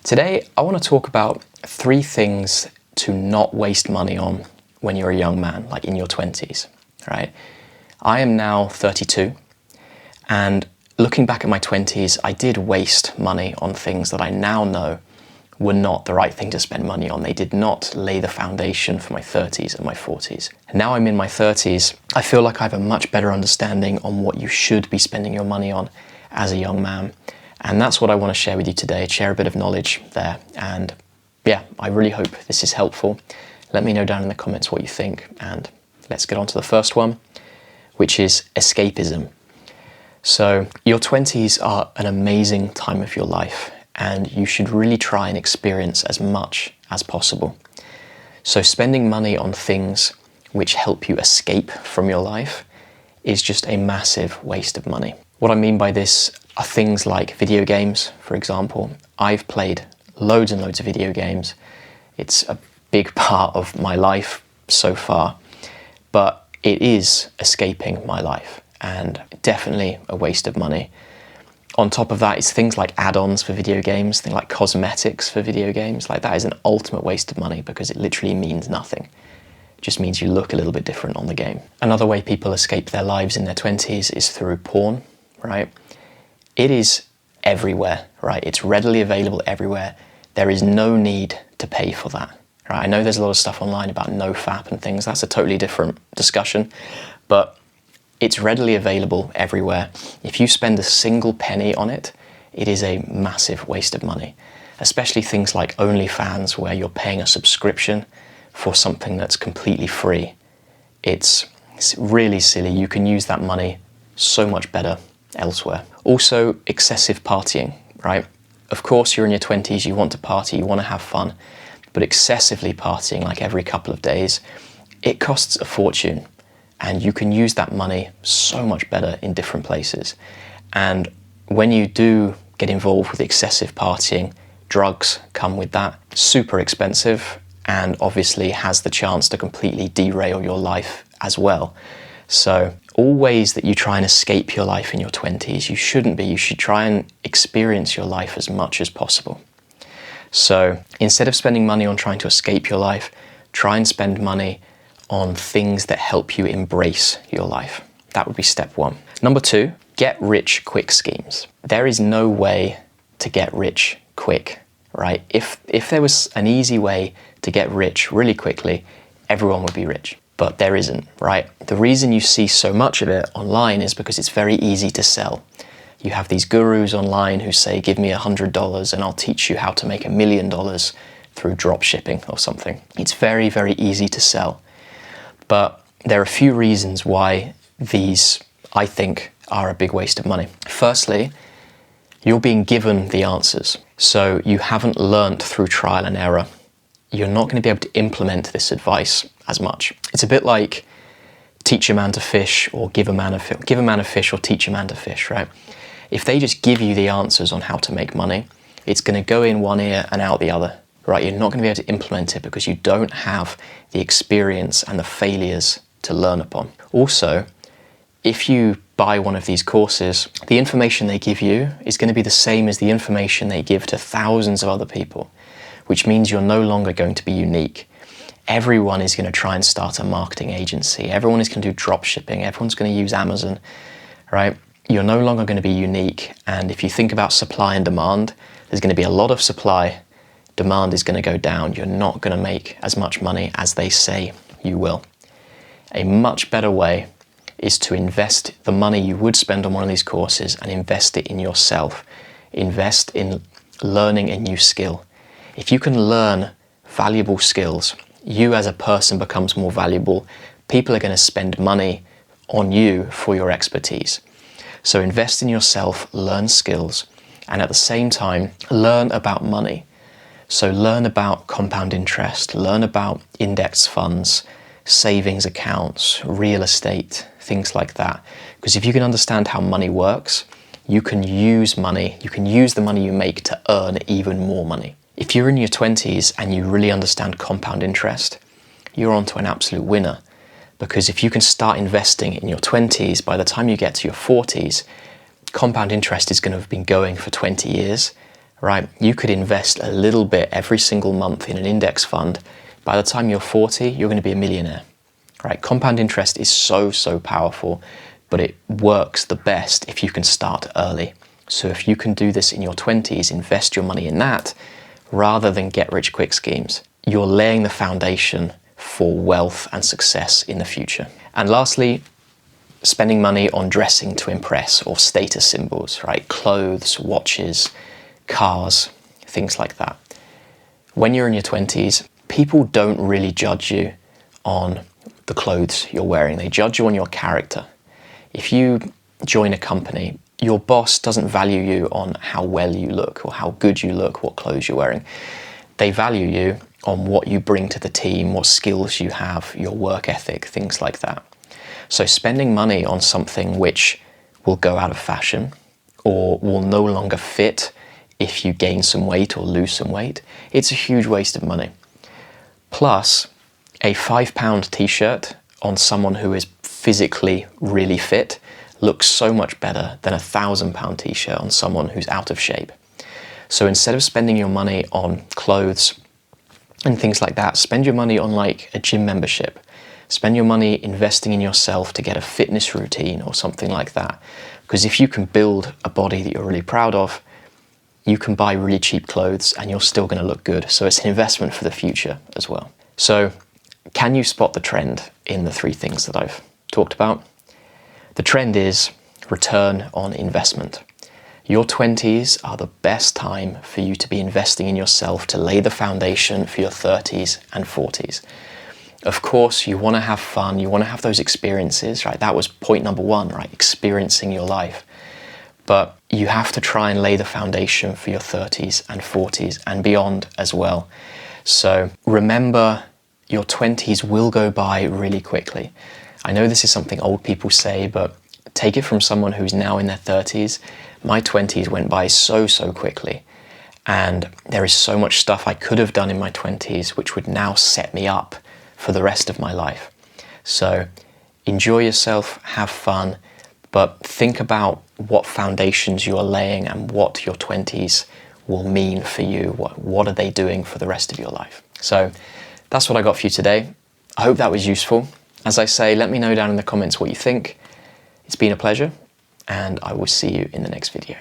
Today, I want to talk about 3 things to not waste money on when you're a young man, like in your 20s, right? I am now 32, and looking back at my 20s, I did waste money on things that I now know were not the right thing to spend money on. They did not lay the foundation for my 30s and my 40s. And now I'm in my 30s, I feel like I have a much better understanding on what you should be spending your money on as a young man. And that's what I want to share with you today, share a bit of knowledge there. And yeah, I really hope this is helpful. Let me know down in the comments what you think. And let's get on to the first one, which is escapism. So your 20s are an amazing time of your life, and you should really try and experience as much as possible. So spending money on things which help you escape from your life is just a massive waste of money. What I mean by this are things like video games, for example. I've played loads and loads of video games. It's a big part of my life so far, but it is escaping my life and definitely a waste of money. On top of that, it's things like add-ons for video games, things like cosmetics for video games. Like, that is an ultimate waste of money because it literally means nothing. It just means you look a little bit different on the game. Another way people escape their lives in their 20s is through porn, right? It is everywhere, right? It's readily available everywhere. There is no need to pay for that, right? I know there's a lot of stuff online about NoFap and things. That's a totally different discussion, but it's readily available everywhere. If you spend a single penny on it, it is a massive waste of money, especially things like OnlyFans, where you're paying a subscription for something that's completely free. It's really silly. You can use that money so much better elsewhere. Also, excessive partying, right? Of course, you're in your 20s, you want to party, you want to have fun, but excessively partying, like every couple of days, it costs a fortune, and you can use that money so much better in different places. And when you do get involved with excessive partying, drugs come with that, super expensive, and obviously has the chance to completely derail your life as well. So all ways that you try and escape your life in your 20s, you shouldn't be. You should try and experience your life as much as possible. So instead of spending money on trying to escape your life, try and spend money on things that help you embrace your life. That would be step 1. Number 2, get rich quick schemes. There is no way to get rich quick, right? If there was an easy way to get rich really quickly, everyone would be rich. But there isn't, right? The reason you see so much of it online is because it's very easy to sell. You have these gurus online who say, give me $100 and I'll teach you how to make $1 million through drop shipping or something. It's very, very easy to sell. But there are a few reasons why these, I think, are a big waste of money. Firstly, you're being given the answers. So you haven't learnt through trial and error. You're not going to be able to implement this advice as much. It's a bit like teach a man to fish or give a man a fish or teach a man to fish, right? If they just give you the answers on how to make money, it's going to go in one ear and out the other, right? You're not going to be able to implement it because you don't have the experience and the failures to learn upon. Also, if you buy one of these courses, the information they give you is going to be the same as the information they give to thousands of other people, which means you're no longer going to be unique. Everyone is going to try and start a marketing agency. Everyone is going to do drop shipping. Everyone's going to use Amazon, right? You're no longer going to be unique. And if you think about supply and demand, there's going to be a lot of supply. Demand is going to go down. You're not going to make as much money as they say you will. A much better way is to invest the money you would spend on one of these courses and invest it in yourself. Invest in learning a new skill. If you can learn valuable skills, you as a person becomes more valuable. People are going to spend money on you for your expertise. So invest in yourself, learn skills, and at the same time, learn about money. So learn about compound interest, learn about index funds, savings accounts, real estate, things like that. Because if you can understand how money works, you can use money, you can use the money you make to earn even more money. If you're in your 20s and you really understand compound interest, you're onto an absolute winner. Because if you can start investing in your 20s, by the time you get to your 40s, compound interest is going to have been going for 20 years, right? You could invest a little bit every single month in an index fund. By the time you're 40, you're going to be a millionaire, right? Compound interest is so, so powerful, but it works the best if you can start early. So if you can do this in your 20s, invest your money in that rather than get rich quick schemes, you're laying the foundation for wealth and success in the future. And lastly, spending money on dressing to impress or status symbols, right? Clothes, watches, cars, things like that. When you're in your 20s, people don't really judge you on the clothes you're wearing. They judge you on your character. If you join a company, your boss doesn't value you on how well you look or how good you look, what clothes you're wearing. They value you on what you bring to the team, what skills you have, your work ethic, things like that. So spending money on something which will go out of fashion or will no longer fit if you gain some weight or lose some weight, it's a huge waste of money. Plus, a £5 t-shirt on someone who is physically really fit looks so much better than a £1,000 t-shirt on someone who's out of shape. So instead of spending your money on clothes and things like that, spend your money on like a gym membership. Spend your money investing in yourself to get a fitness routine or something like that. Because if you can build a body that you're really proud of, you can buy really cheap clothes and you're still going to look good. So it's an investment for the future as well. So can you spot the trend in the three things that I've talked about? The trend is return on investment. Your 20s are the best time for you to be investing in yourself to lay the foundation for your 30s and 40s. Of course, you want to have fun, you want to have those experiences, right? That was point number one, right? Experiencing your life. But you have to try and lay the foundation for your 30s and 40s and beyond as well. So remember, your 20s will go by really quickly. I know this is something old people say, but take it from someone who's now in their 30s. My 20s went by so, so quickly. And there is so much stuff I could have done in my 20s which would now set me up for the rest of my life. So enjoy yourself, have fun, but think about what foundations you are laying and what your 20s will mean for you. What are they doing for the rest of your life? So that's what I got for you today. I hope that was useful. As I say, let me know down in the comments what you think. It's been a pleasure, and I will see you in the next video.